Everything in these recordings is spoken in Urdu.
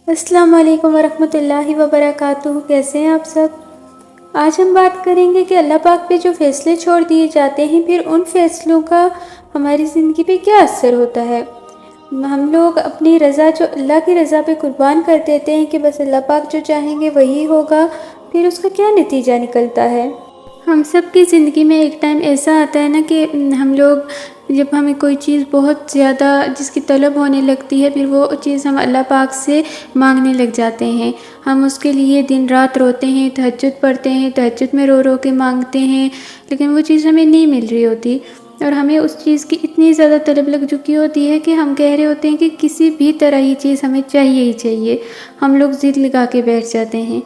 السلام علیکم ورحمۃ اللہ وبرکاتہ۔ کیسے ہیں آپ سب؟ آج ہم بات کریں گے کہ اللہ پاک پہ جو فیصلے چھوڑ دیے جاتے ہیں، پھر ان فیصلوں کا ہماری زندگی پہ کیا اثر ہوتا ہے۔ ہم لوگ اپنی رضا جو اللہ کی رضا پہ قربان کر دیتے ہیں کہ بس اللہ پاک جو چاہیں گے وہی ہوگا، پھر اس کا کیا نتیجہ نکلتا ہے۔ ہم سب کی زندگی میں ایک ٹائم ایسا آتا ہے نا کہ ہم لوگ جب ہمیں کوئی چیز بہت زیادہ جس کی طلب ہونے لگتی ہے، پھر وہ چیز ہم اللہ پاک سے مانگنے لگ جاتے ہیں۔ ہم اس کے لیے دن رات روتے ہیں، تہجد پڑھتے ہیں، تہجد میں رو رو کے مانگتے ہیں، لیکن وہ چیز ہمیں نہیں مل رہی ہوتی، اور ہمیں اس چیز کی اتنی زیادہ طلب لگ چکی ہوتی ہے کہ ہم کہہ رہے ہوتے ہیں کہ کسی بھی طرح یہ چیز ہمیں چاہیے ہی چاہیے۔ ہم لوگ ضد لگا کے بیٹھ جاتے ہیں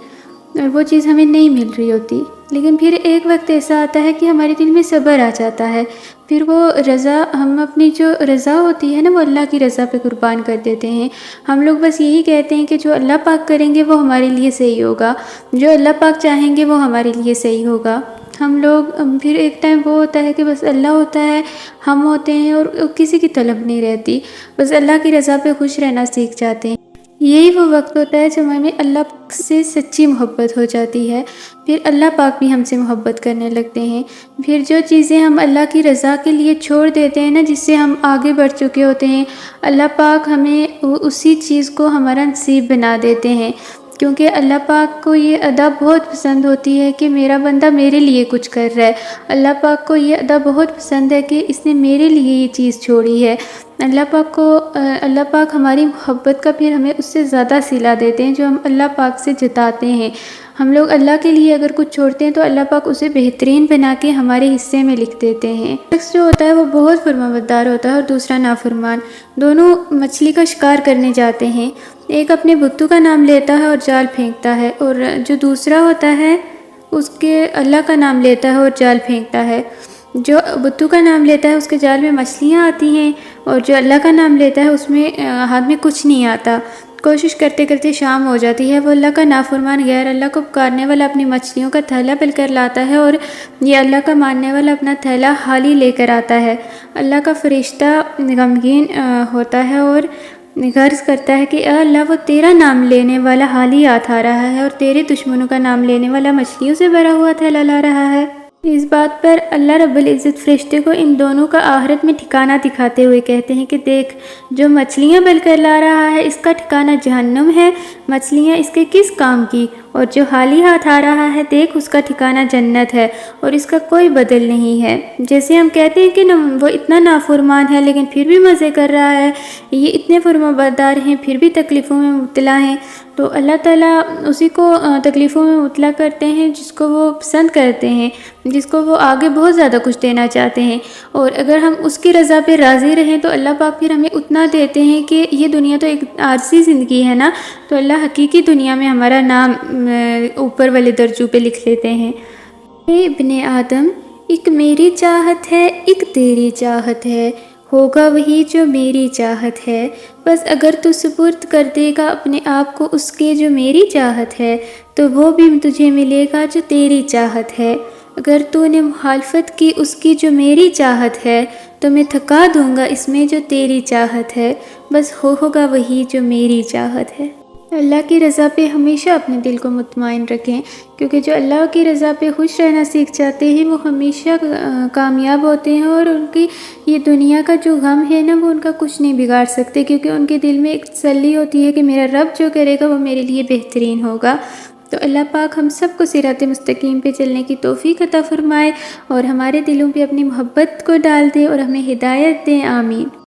اور وہ چیز ہمیں نہیں مل رہی ہوتی، لیکن پھر ایک وقت ایسا آتا ہے کہ ہمارے دل میں صبر آ جاتا ہے، پھر وہ رضا ہم اپنی جو رضا ہوتی ہے نا وہ اللہ کی رضا پہ قربان کر دیتے ہیں۔ ہم لوگ بس یہی کہتے ہیں کہ جو اللہ پاک کریں گے وہ ہمارے لیے صحیح ہوگا، جو اللہ پاک چاہیں گے وہ ہمارے لیے صحیح ہوگا۔ ہم لوگ پھر ایک ٹائم وہ ہوتا ہے کہ بس اللہ ہوتا ہے، ہم ہوتے ہیں، اور کسی کی طلب نہیں رہتی، بس اللہ کی رضا پہ خوش رہنا سیکھ جاتے ہیں۔ یہی وہ وقت ہوتا ہے جب ہمیں اللہ پاک سے سچی محبت ہو جاتی ہے، پھر اللہ پاک بھی ہم سے محبت کرنے لگتے ہیں۔ پھر جو چیزیں ہم اللہ کی رضا کے لیے چھوڑ دیتے ہیں نا، جس سے ہم آگے بڑھ چکے ہوتے ہیں، اللہ پاک ہمیں اسی چیز کو ہمارا نصیب بنا دیتے ہیں، کیونکہ اللہ پاک کو یہ ادا بہت پسند ہوتی ہے کہ میرا بندہ میرے لیے کچھ کر رہا ہے۔ اللہ پاک کو یہ ادا بہت پسند ہے کہ اس نے میرے لیے یہ چیز چھوڑی ہے۔ اللہ پاک ہماری محبت کا پھر ہمیں اس سے زیادہ صلہ دیتے ہیں جو ہم اللہ پاک سے جتاتے ہیں۔ ہم لوگ اللہ کے لیے اگر کچھ چھوڑتے ہیں تو اللہ پاک اسے بہترین بنا کے ہمارے حصے میں لکھ دیتے ہیں۔ شخص جو ہوتا ہے وہ بہت فرمانبردار ہوتا ہے اور دوسرا نافرمان، دونوں مچھلی کا شکار کرنے جاتے ہیں۔ ایک اپنے بتوں کا نام لیتا ہے اور جال پھینکتا ہے، اور جو دوسرا ہوتا ہے اس کے اللہ کا نام لیتا ہے اور جال پھینکتا ہے۔ جو بتوں کا نام لیتا ہے اس کے جال میں مچھلیاں آتی ہیں، اور جو اللہ کا نام لیتا ہے اس میں ہاتھ میں کچھ نہیں آتا۔ کوشش کرتے کرتے شام ہو جاتی ہے، وہ اللہ کا نافرمان غیر اللہ کو پکارنے والا اپنی مچھلیوں کا تھیلا پل کر لاتا ہے، اور یہ اللہ کا ماننے والا اپنا تھیلا خالی لے کر آتا ہے۔ اللہ کا فرشتہ غمگین ہوتا ہے اور غرض کرتا ہے کہ اے اللہ، وہ تیرا نام لینے والا خالی ہاتھ آ رہا ہے اور تیرے دشمنوں کا نام لینے والا مچھلیوں سے بھرا ہوا تھیلا لا رہا ہے۔ اس بات پر اللہ رب العزت فرشتے کو ان دونوں کا آخرت میں ٹھکانہ دکھاتے ہوئے کہتے ہیں کہ دیکھ، جو مچھلیاں بل کر لا رہا ہے اس کا ٹھکانہ جہنم ہے، مچھلیاں اس کے کس کام کی، اور جو خالی ہاتھ آ رہا ہے دیکھ اس کا ٹھکانہ جنت ہے اور اس کا کوئی بدل نہیں ہے۔ جیسے ہم کہتے ہیں کہ وہ اتنا نافرمان ہے لیکن پھر بھی مزے کر رہا ہے، یہ اتنے فرمانبردار ہیں پھر بھی تکلیفوں میں مبتلا ہیں، تو اللہ تعالیٰ اسی کو تکلیفوں میں مبتلا کرتے ہیں جس کو وہ پسند کرتے ہیں، جس کو وہ آگے بہت زیادہ کچھ دینا چاہتے ہیں، اور اگر ہم اس کی رضا پہ راضی رہیں تو اللہ پاک پھر ہمیں اتنا دیتے ہیں کہ یہ دنیا تو ایک عارضی زندگی ہے نا، تو اللہ حقیقی دنیا میں ہمارا نام اوپر والے درجوں پہ لکھ لیتے ہیں۔ اے ابن آدم، ایک میری چاہت ہے ایک تیری چاہت ہے، ہوگا وہی جو میری چاہت ہے، بس اگر تو سپرد کر دے گا اپنے آپ کو اس کے جو میری چاہت ہے تو وہ بھی تجھے ملے گا جو تیری چاہت ہے۔ اگر تو نے مخالفت کی اس کی جو میری چاہت ہے تو میں تھکا دوں گا اس میں جو تیری چاہت ہے، بس ہوگا وہی جو میری چاہت ہے۔ اللہ کی رضا پہ ہمیشہ اپنے دل کو مطمئن رکھیں، کیونکہ جو اللہ کی رضا پہ خوش رہنا سیکھ جاتے ہیں وہ ہمیشہ کامیاب ہوتے ہیں، اور ان کی یہ دنیا کا جو غم ہے نا وہ ان کا کچھ نہیں بگاڑ سکتے، کیونکہ ان کے دل میں ایک تسلی ہوتی ہے کہ میرا رب جو کرے گا وہ میرے لیے بہترین ہوگا۔ تو اللہ پاک ہم سب کو صراط مستقیم پہ چلنے کی توفیق عطا فرمائے اور ہمارے دلوں پہ اپنی محبت کو ڈال دے اور ہمیں ہدایت دے، آمین۔